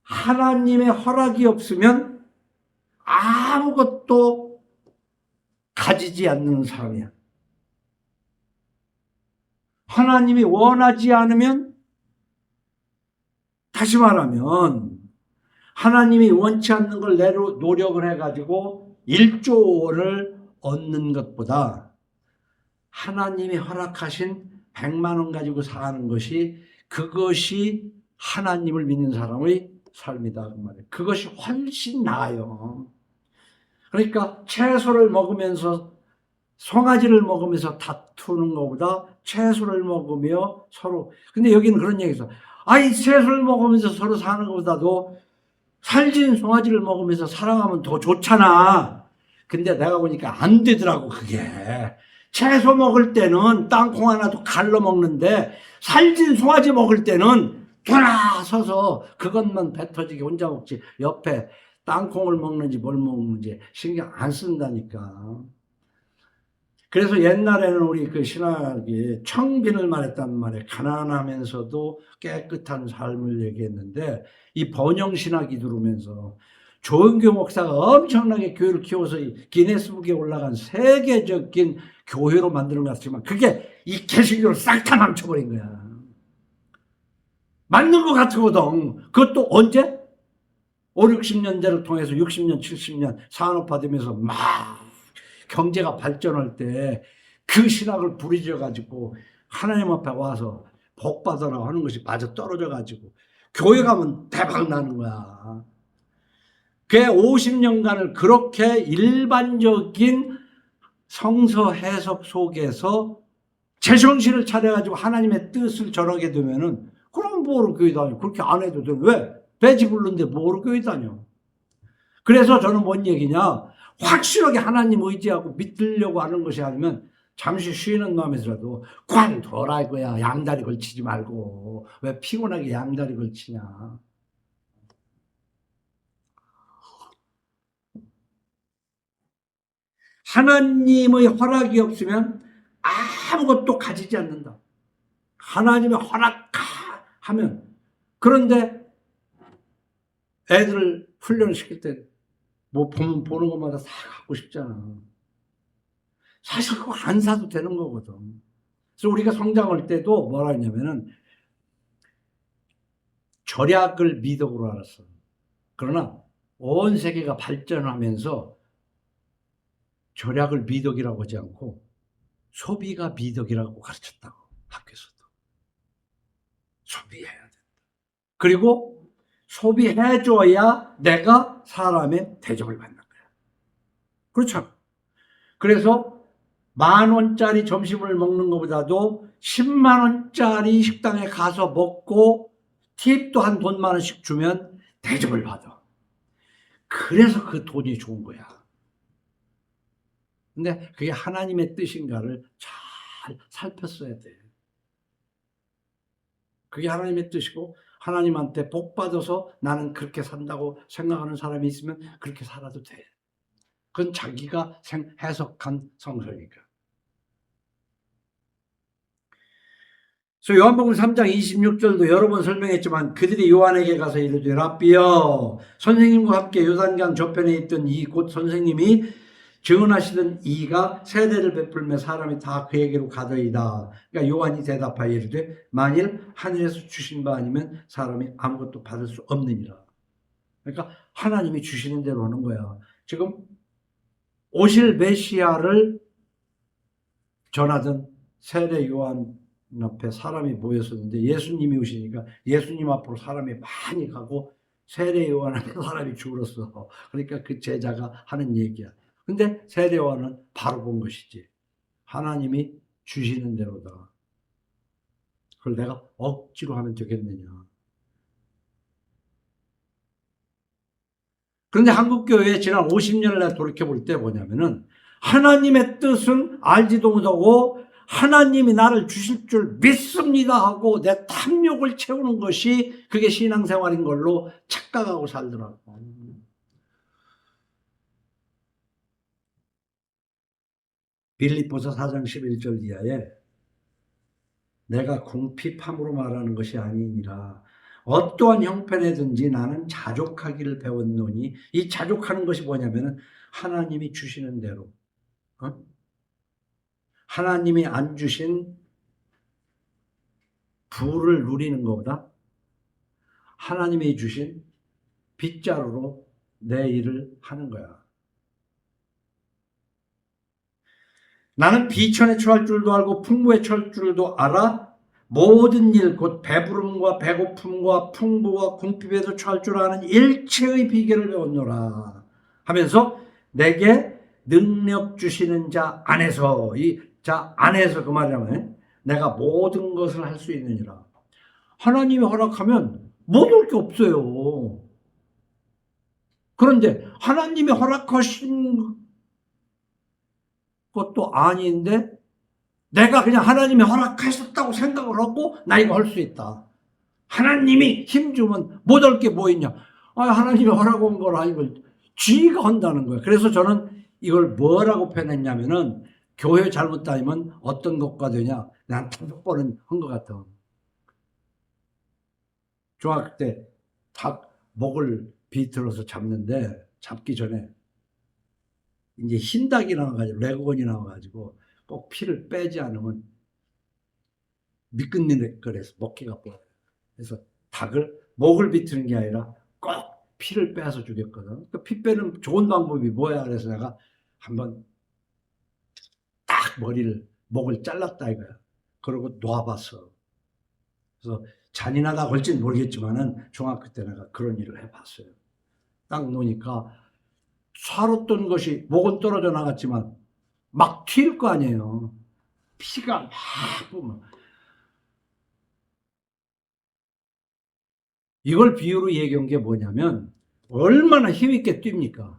S1: 하나님의 허락이 없으면 아무것도 가지지 않는 사람이야. 하나님이 원하지 않으면 다시 말하면 하나님이 원치 않는 걸 내로 노력을 해가지고 1조 원을 얻는 것보다 하나님이 허락하신 100만 원 가지고 사는 것이 그것이 하나님을 믿는 사람의 삶이다. 그 말이에요. 그것이 훨씬 나아요. 그러니까 채소를 먹으면서 송아지를 먹으면서 다투는 것보다 채소를 먹으며 서로 근데 여기는 그런 얘기죠. 아이 채소를 먹으면서 서로 사는 것보다도 살진 송아지를 먹으면서 사랑하면 더 좋잖아. 근데 내가 보니까 안 되더라고 그게. 채소 먹을 때는 땅콩 하나도 갈로 먹는데 살진 송아지 먹을 때는 돌아서서 그것만 배 터지게 혼자 먹지 옆에 땅콩을 먹는지 뭘 먹는지 신경 안 쓴다니까. 그래서 옛날에는 우리 그 신학이 청빈을 말했단 말이에요. 가난하면서도 깨끗한 삶을 얘기했는데, 이 번영신학이 들어오면서 조은교 목사가 엄청나게 교회를 키워서 기네스북에 올라간 세계적인 교회로 만드는 것 같지만, 그게 이 개신교를 싹 다 망쳐버린 거야. 맞는 것 같거든. 그것도 언제? 5, 60년대를 통해서 60년, 70년 산업화되면서 막 경제가 발전할 때 그 신학을 부리져가지고 하나님 앞에 와서 복 받으라고 하는 것이 맞아 떨어져가지고 교회 가면 대박 나는 거야. 그 50년간을 그렇게 일반적인 성서 해석 속에서 제정신을 차려가지고 하나님의 뜻을 전하게 되면은, 그럼 뭐로 교회 다녀? 그렇게 안 해도 돼. 왜? 배지 부르는데 뭐로 교회 다녀? 그래서 저는 뭔 얘기냐? 확실하게 하나님 의지하고 믿으려고 하는 것이 아니면 잠시 쉬는 마음에서라도 관둬라 이거야. 양다리 걸치지 말고. 왜 피곤하게 양다리 걸치냐? 하나님의 허락이 없으면 아무것도 가지지 않는다. 하나님의 허락하면. 그런데 애들을 훈련을 시킬 때 뭐 보는 것마다 다 갖고 싶잖아. 사실 그거 안 사도 되는 거거든. 그래서 우리가 성장할 때도 뭐라 했냐면은 절약을 미덕으로 알았어. 그러나 온 세계가 발전하면서 절약을 미덕이라고 하지 않고 소비가 미덕이라고 가르쳤다고, 학교에서도. 소비해야 된다. 그리고 소비해줘야 내가 사람의 대접을 받는 거야. 그렇죠. 그래서 10,000원짜리 점심을 먹는 것보다도 10만 원짜리 식당에 가서 먹고 팁도 한 돈 많은씩 주면 대접을 받아. 그래서 그 돈이 좋은 거야. 근데 그게 하나님의 뜻인가를 잘 살폈어야 돼. 그게 하나님의 뜻이고, 하나님한테 복 받아서 나는 그렇게 산다고 생각하는 사람이 있으면 그렇게 살아도 돼. 그건 자기가 해석한 성서니까. 그래서 요한복음 3장 26절도 여러 번 설명했지만, 그들이 요한에게 가서 이르되 랍비여, 선생님과 함께 요단강 저편에 있던 이 곧 선생님이 증언하시던 이가 세례를 베풀며 사람이 다 그에게로 가더이다. 그러니까 요한이 대답하여 이르되 만일 하늘에서 주신 바 아니면 사람이 아무것도 받을 수 없느니라. 그러니까 하나님이 주시는 대로 하는 거야. 지금 오실 메시아를 전하던 세례 요한 앞에 사람이 모였었는데, 예수님이 오시니까 예수님 앞으로 사람이 많이 가고 세례 요한 앞에 사람이 줄었어. 그러니까 그 제자가 하는 얘기야. 근데 세례 요한은 바로 본 것이지. 하나님이 주시는 대로다. 그걸 내가 억지로 하면 되겠느냐. 그런데 한국교회에 지난 50년을 돌이켜볼 때 뭐냐면은, 하나님의 뜻은 알지도 못하고 하나님이 나를 주실 줄 믿습니다 하고 내 탐욕을 채우는 것이 그게 신앙생활인 걸로 착각하고 살더라고. 빌립보서 4장 11절 이하에 내가 궁핍함으로 말하는 것이 아니니라. 어떠한 형편에든지 나는 자족하기를 배웠노니, 이 자족하는 것이 뭐냐면은 하나님이 주시는 대로, 하나님이 안 주신 부를 누리는 것보다 하나님이 주신 빗자루로 내 일을 하는 거야. 나는 비천에 처할 줄도 알고 풍부에 처할 줄도 알아. 모든 일, 곧 배부름과 배고픔과 풍부와 궁핍에도 처할 줄 아는 일체의 비결을 배웠노라 하면서 내게 능력 주시는 자 안에서, 이 자 안에서, 그 말이라면 내가 모든 것을 할 수 있느니라. 하나님이 허락하면 못할 게 없어요. 그런데 하나님이 허락하신 것도 아닌데 내가 그냥 하나님이 허락하셨다고 생각을 하고 나 이거 할 수 있다. 하나님이 힘주면 못할 게 뭐 있냐. 하나님이 허락한 걸 아니고 쥐가 한다는 거야. 그래서 저는 이걸 뭐라고 표현했냐면은 교회 잘못 다니면 어떤 것과 되냐. 난 5번은 한 것 같아. 중학교 때 닭 목을 비틀어서 잡는데 잡기 전에 이제 흰 닭이 나와가지고 레고건이 나와가지고 꼭 피를 빼지 않으면 미끈미끈 거려서 먹기가 뻐요. 그래서 닭을 목을 비트는 게 아니라 꼭 피를 빼서 죽였거든. 그 피 빼는 좋은 방법이 뭐야? 그래서 내가 한번 딱 목을 잘랐다 이거야. 그러고 놓아봤어. 그래서 잔인하다 걸진 모르겠지만은 중학교 때 내가 그런 일을 해봤어요. 딱 놓으니까 살았던 것이 목은 떨어져 나갔지만 막 튈 거 아니에요. 피가 막 뿜어. 이걸 비유로 얘기한 게 뭐냐면 얼마나 힘있게 뜁니까?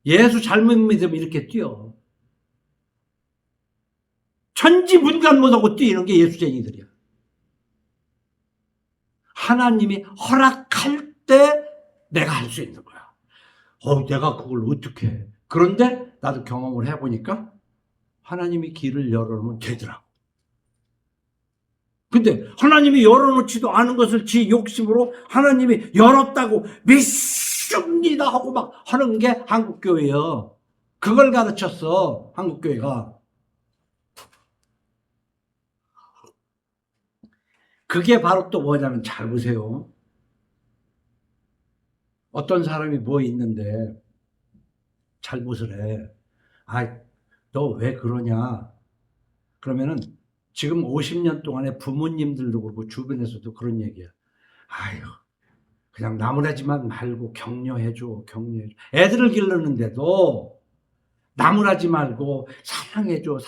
S1: 예수 잘못 믿으면 이렇게 뛰어. 천지분간 못하고 뛰는 게 예수쟁이들이야. 하나님이 허락할 때 내가 할 수 있는 거야. 내가 그걸 어떻게 해? 그런데 나도 경험을 해보니까 하나님이 길을 열어놓으면 되더라고. 근데 하나님이 열어놓지도 않은 것을 지 욕심으로 하나님이 열었다고 믿습니다 하고 막 하는 게 한국교회예요. 그걸 가르쳤어, 한국교회가. 그게 바로 또 뭐냐면 잘 보세요. 어떤 사람이 뭐 있는데 잘못을 해. 너 왜 그러냐? 그러면은 지금 50년 동안에 부모님들도 그렇고 주변에서도 그런 얘기야. 아유, 그냥 나무라지만 말고 격려해줘. 애들을 기르는데도 나무라지 말고 사랑해줘.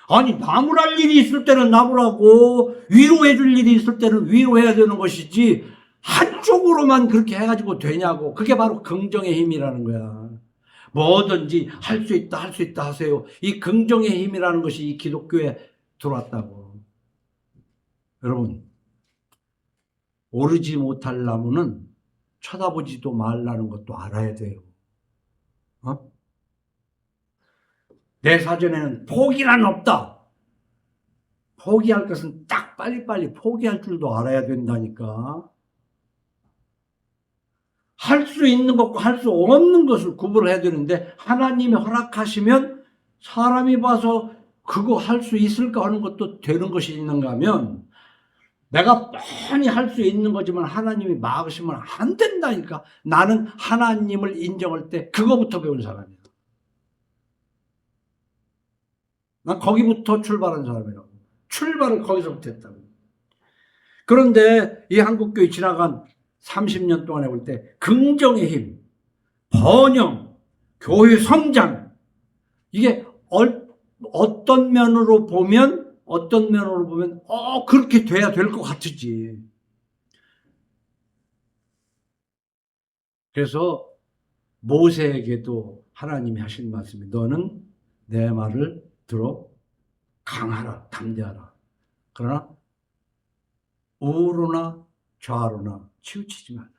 S1: 아니, 나무랄 일이 있을 때는 나무라고 위로해줄 일이 있을 때는 위로해야 되는 것이지 한쪽으로만 그렇게 해가지고 되냐고. 그게 바로 긍정의 힘이라는 거야. 뭐든지 할 수 있다 하세요. 이 긍정의 힘이라는 것이 이 기독교에 들어왔다고. 여러분, 오르지 못할 나무는 쳐다보지도 말라는 것도 알아야 돼요. 내 사전에는 포기란 없다. 포기할 것은 딱 빨리빨리 포기할 줄도 알아야 된다니까. 할 수 있는 것과 할 수 없는 것을 구분해야 되는데 하나님이 허락하시면 사람이 봐서 그거 할 수 있을까 하는 것도 되는 것이 있는가 하면 내가 뻔히 할 수 있는 거지만 하나님이 막으시면 안 된다니까. 나는 하나님을 인정할 때 그거부터 배운 사람이야. 난 거기부터 출발한 사람이라고. 출발을 거기서부터 했다고. 그런데 이 한국교회 지나간 30년 동안에 볼 때 긍정의 힘, 번영, 교회 성장, 이게 어떤 면으로 보면 그렇게 돼야 될 것 같지. 그래서 모세에게도 하나님이 하신 말씀이 너는 내 말을 들어 강하라, 담대하라. 그러나 우로나 좌로나 치우치지 말라.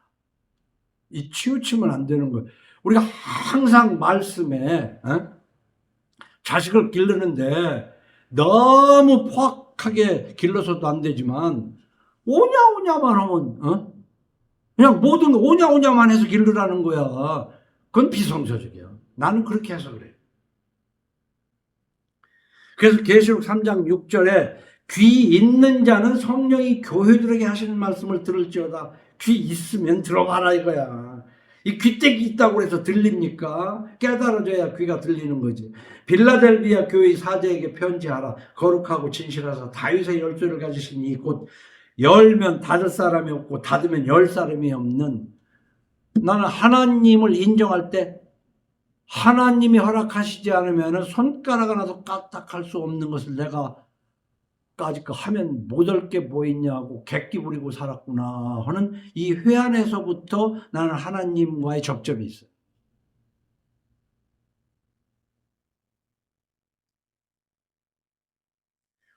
S1: 이 치우치면 안 되는 거예요. 우리가 항상 말씀에 자식을 기르는데 너무 포악하게 길러서도 안 되지만 오냐오냐만 하면 그냥 모든 거 오냐오냐만 해서 기르라는 거야. 그건 비성서적이야. 나는 그렇게 해서 그래. 그래서 계시록 3장 6절에 귀 있는 자는 성령이 교회들에게 하시는 말씀을 들을지어다. 귀 있으면 들어봐라 이거야. 이 귀때기 있다고 해서 들립니까? 깨달아져야 귀가 들리는 거지. 빌라델비아 교회 사제에게 편지하라. 거룩하고 진실하사 다윗의 열조를 가지신 이 곧 열면 닫을 사람이 없고 닫으면 열 사람이 없는, 나는 하나님을 인정할 때 하나님이 허락하시지 않으면 손가락 하나도 까딱할 수 없는 것을 내가 까짓 거 하면 못할 게 뭐 있냐고 객기 부리고 살았구나 하는 이 회한에서부터 나는 하나님과의 접점이 있어요.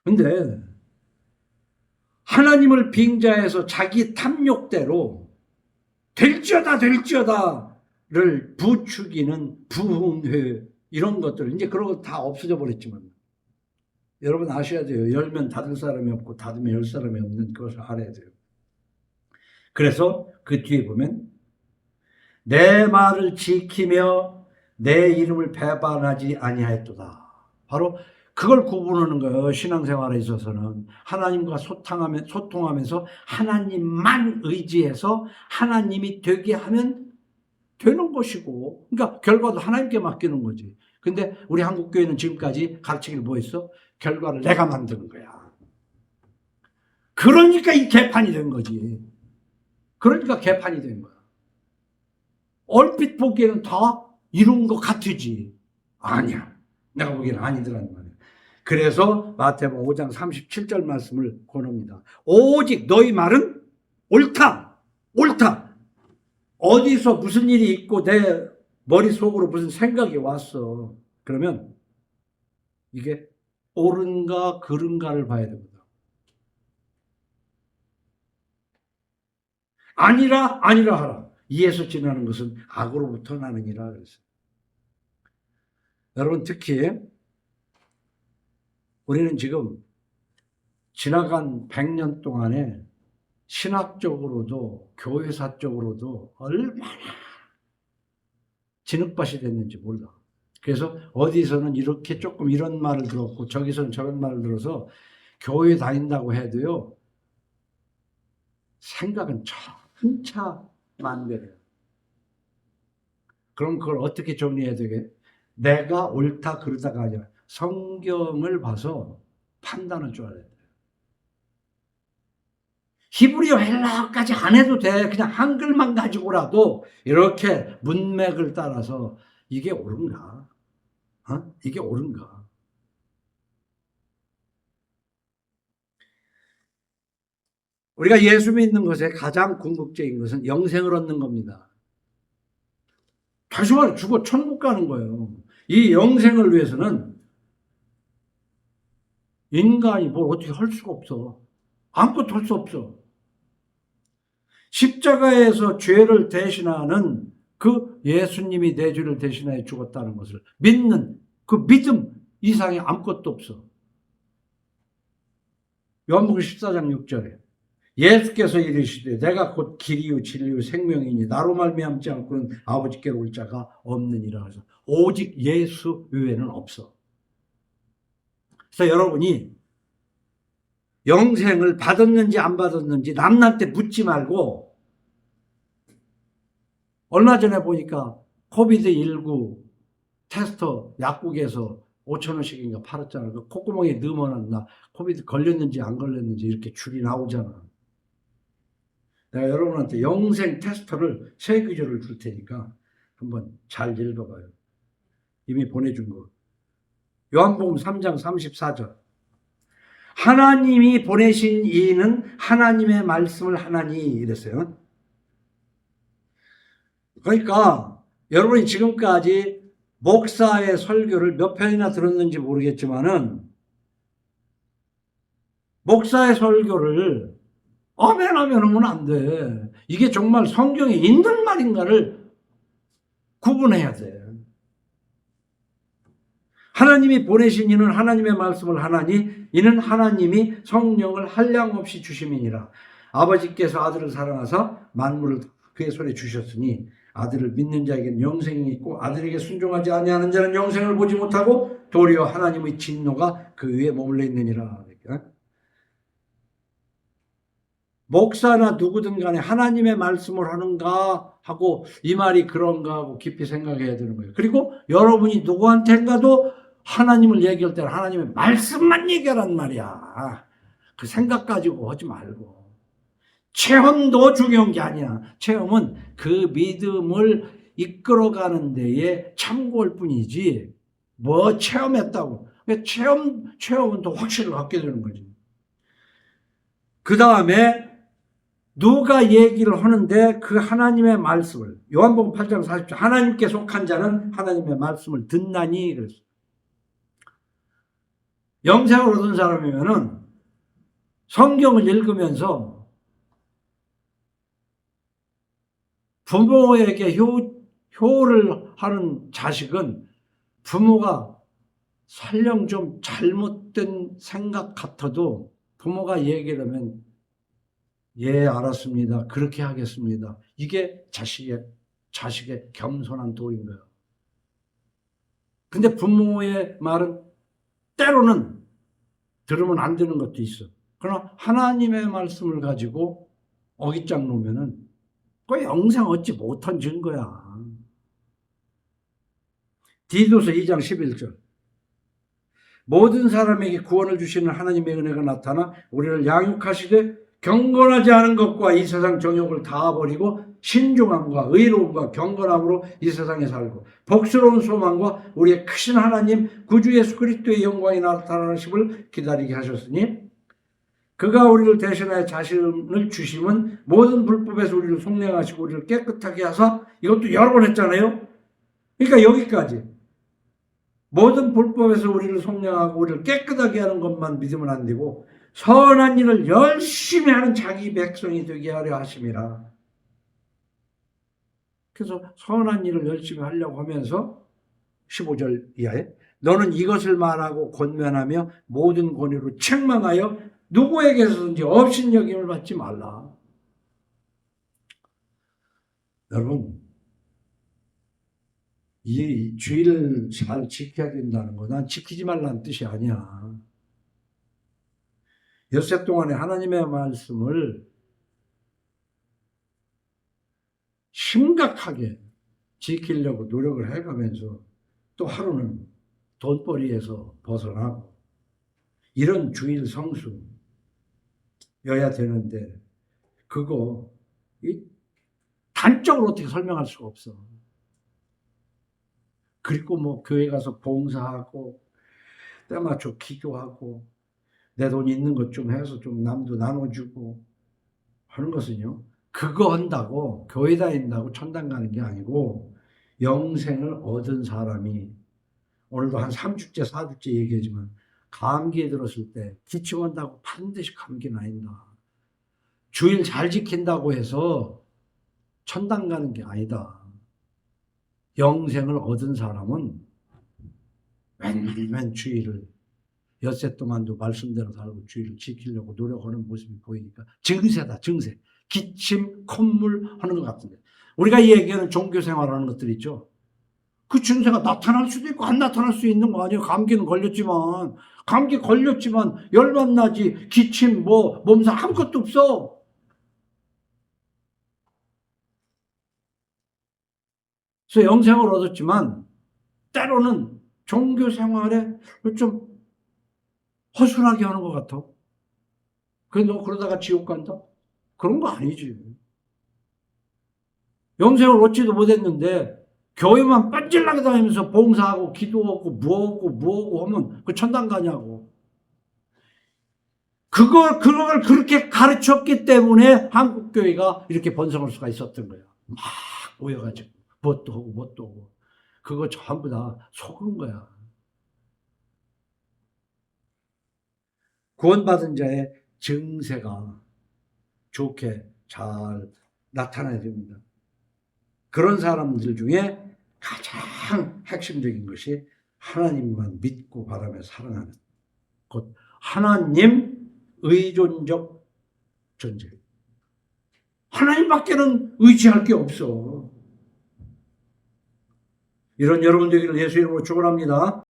S1: 근데 하나님을 빙자해서 자기 탐욕대로 될지어다 될지어다를 부추기는 부흥회 이런 것들 이제 그런 거 다 없어져 버렸지만 여러분 아셔야 돼요. 열면 닫을 사람이 없고 닫으면 열 사람이 없는 그것을 알아야 돼요. 그래서 그 뒤에 보면 내 말을 지키며 내 이름을 배반하지 아니하였도다. 바로 그걸 구분하는 거예요. 신앙생활에 있어서는 하나님과 소통하면서 하나님만 의지해서 하나님이 되게 하면 되는 것이고, 그러니까 결과도 하나님께 맡기는 거지. 근데 우리 한국교회는 지금까지 가르치기를 뭐 했어? 결과를 내가 만드는 거야. 그러니까 이 개판이 된 거지. 그러니까 개판이 된 거야. 얼핏 보기에는 다 이룬 것 같으지. 아니야. 내가 보기에는 아니더란 말이야. 그래서 마태복음 5장 37절 말씀을 권합니다. 오직 너희 말은 옳다. 옳다. 어디서 무슨 일이 있고 내 머릿속으로 무슨 생각이 왔어. 그러면 이게 옳은가 그른가를 봐야 됩니다. 아니라 하라. 이에서 지나는 것은 악으로부터 나느니라 그랬어요. 여러분 특히 우리는 지금 지나간 100년 동안에 신학적으로도 교회사적으로도 얼마나 진흙밭이 됐는지 몰라. 그래서 어디서는 이렇게 조금 이런 말을 들었고 저기서는 저런 말을 들어서 교회 다닌다고 해도요. 생각은 천차만별이에요. 그럼 그걸 어떻게 정리해야 되게? 내가 옳다 그러다가 아니라 성경을 봐서 판단을 줘야 돼요. 히브리어 헬라어까지 안 해도 돼. 그냥 한글만 가지고라도 이렇게 문맥을 따라서 이게 옳은가? 이게 옳은가? 우리가 예수 믿는 것에 가장 궁극적인 것은 영생을 얻는 겁니다. 다시 말해 죽어 천국 가는 거예요. 이 영생을 위해서는 인간이 뭘 어떻게 할 수가 없어. 아무것도 할 수 없어. 십자가에서 죄를 대신하는 그 예수님이 내 죄를 대신하여 죽었다는 것을 믿는 그 믿음 이상의 아무것도 없어. 요한복음 14장 6절에 예수께서 이르시되 내가 곧 길이요 진리요 생명이니 나로 말미암지 않고는 아버지께로 올 자가 없느니라 해서 오직 예수 외에는 없어. 그래서 여러분이 영생을 받았는지 안 받았는지 남한테 묻지 말고 얼마 전에 보니까 코비드19 테스터 약국에서 5,000원씩인가 팔았잖아. 그 콧구멍에 넣으면 나 코비드 걸렸는지 안 걸렸는지 이렇게 줄이 나오잖아. 내가 여러분한테 영생 테스터를 3구절을 줄 테니까 한번 잘 읽어봐요. 이미 보내준 거. 요한복음 3장 34절. 하나님이 보내신 이는 하나님의 말씀을 하나니 이랬어요. 그러니까 여러분이 지금까지 목사의 설교를 몇 편이나 들었는지 모르겠지만은 목사의 설교를 아멘 하면 안 돼. 이게 정말 성경에 있는 말인가를 구분해야 돼. 하나님이 보내신 이는 하나님의 말씀을 하나니 이는 하나님이 성령을 한량없이 주심이니라. 아버지께서 아들을 사랑하사 만물을 그의 손에 주셨으니 아들을 믿는 자에게는 영생이 있고 아들에게 순종하지 아니하는 자는 영생을 보지 못하고 도리어 하나님의 진노가 그 위에 머물러 있느니라. 목사나 누구든 간에 하나님의 말씀을 하는가 하고 이 말이 그런가 하고 깊이 생각해야 되는 거예요. 그리고 여러분이 누구한테인가도 하나님을 얘기할 때는 하나님의 말씀만 얘기하란 말이야. 그 생각 가지고 하지 말고. 체험도 중요한 게 아니야. 체험은 그 믿음을 이끌어가는 데에 참고할 뿐이지 뭐 체험했다고. 체험은 더 확신을 갖게 되는 거지. 그 다음에 누가 얘기를 하는데 그 하나님의 말씀을 요한복음 8장 40절 하나님께 속한 자는 하나님의 말씀을 듣나니 그랬어요. 영생을 얻은 사람이면은 성경을 읽으면서 부모에게 효를 하는 자식은 부모가 설령 좀 잘못된 생각 같아도 부모가 얘기를 하면 예, 알았습니다. 그렇게 하겠습니다. 이게 자식의 겸손한 도인 거예요. 근데 부모의 말은 때로는 들으면 안 되는 것도 있어. 그러나 하나님의 말씀을 가지고 어깃장 놓으면은 그 영생 얻지 못한 증거야. 디도서 2장 11절. 모든 사람에게 구원을 주시는 하나님의 은혜가 나타나 우리를 양육하시되 경건하지 않은 것과 이 세상 정욕을 다 버리고 신중함과 의로움과 경건함으로 이 세상에 살고 복스러운 소망과 우리의 크신 하나님 구주 예수 그리스도의 영광이 나타나심을 기다리게 하셨으니 그가 우리를 대신하여 자신을 주심은 모든 불법에서 우리를 속량하시고 우리를 깨끗하게 하사, 이것도 여러 번 했잖아요. 그러니까 여기까지 모든 불법에서 우리를 속량하고 우리를 깨끗하게 하는 것만 믿으면 안 되고 선한 일을 열심히 하는 자기 백성이 되게 하려 하심이라. 그래서 선한 일을 열심히 하려고 하면서 15절 이하에 너는 이것을 말하고 권면하며 모든 권위로 책망하여 누구에게서든지 업신여김을 받지 말라. 여러분, 이 주의를 잘 지켜야 된다는 거, 난 지키지 말라는 뜻이 아니야. 엿새 동안에 하나님의 말씀을 심각하게 지키려고 노력을 해가면서 또 하루는 돈벌이에서 벗어나고 이런 주일 성수여야 되는데 그거 단적으로 어떻게 설명할 수가 없어. 그리고 뭐 교회 가서 봉사하고 때맞춰 기도하고 내 돈 있는 것 좀 해서 좀 남도 나눠주고 하는 것은요, 그거 한다고 교회 다닌다고 천당 가는 게 아니고 영생을 얻은 사람이, 오늘도 한 3주째 4주째 얘기하지만 감기에 들었을 때 기침한다고 반드시 감기 나인다. 주일 잘 지킨다고 해서 천당 가는 게 아니다. 영생을 얻은 사람은 맨날 주일을 엿새 동안도 말씀대로 살고 주일을 지키려고 노력하는 모습이 보이니까 증세다, 증세. 기침, 콧물 하는 것 같은데 우리가 얘기하는 종교생활하는 것들 있죠. 그 증세가 나타날 수도 있고 안 나타날 수 있는 거 아니에요. 감기 걸렸지만 열만 나지 기침 몸살 아무것도 없어. 그래서 영생을 얻었지만 때로는 종교생활에 좀 허술하게 하는 것 같아. 그래 너 그러다가 지옥 간다? 그런 거 아니지. 영생을 얻지도 못했는데 교회만 빤질나게 다니면서 봉사하고 기도하고 뭐하고 하면 그 천당 가냐고. 그걸 그렇게 가르쳤기 때문에 한국교회가 이렇게 번성할 수가 있었던 거야. 막 모여가지고 뭣도 하고 그거 전부 다 속은 거야. 구원받은 자의 증세가 좋게 잘 나타나야 됩니다. 그런 사람들 중에 가장 핵심적인 것이 하나님만 믿고 바라며 사랑하는, 곧 하나님 의존적 존재. 하나님밖에는 의지할 게 없어. 이런 여러분 되기를 예수 이름으로 축원합니다.